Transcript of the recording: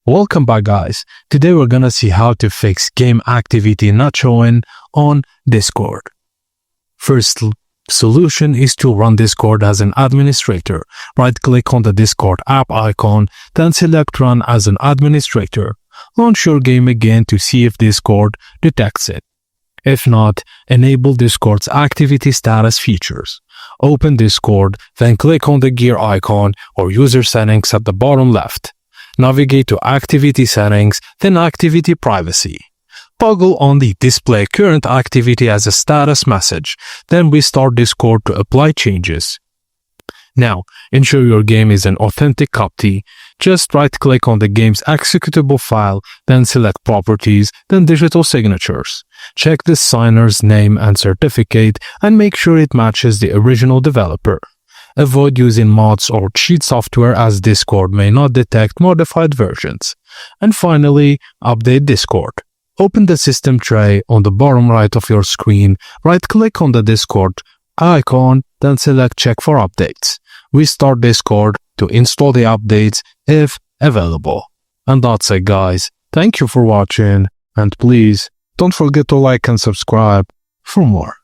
Welcome back, guys. Today we're gonna see how to fix game activity not showing on Discord. First solution is to run Discord as an administrator. Right-click on the Discord app icon, then select Run as an administrator. Launch your game again to see if Discord detects it. If not, enable Discord's activity status features. Open Discord, then click on the gear icon or user settings at the bottom left. Navigate to Activity Settings, then Activity Privacy. Toggle on the Display Current Activity as a status message, then restart Discord to apply changes. Now, ensure your game is an authentic copy. Just right-click on the game's executable file, then select Properties, then Digital Signatures. Check the signer's name and certificate and make sure it matches the original developer. Avoid using mods or cheat software as Discord may not detect modified versions. And finally, update Discord. Open the system tray on the bottom right of your screen, right-click on the Discord icon, then select Check for Updates. Restart Discord to install the updates if available. And that's it, guys. Thank you for watching, and please don't forget to like and subscribe for more.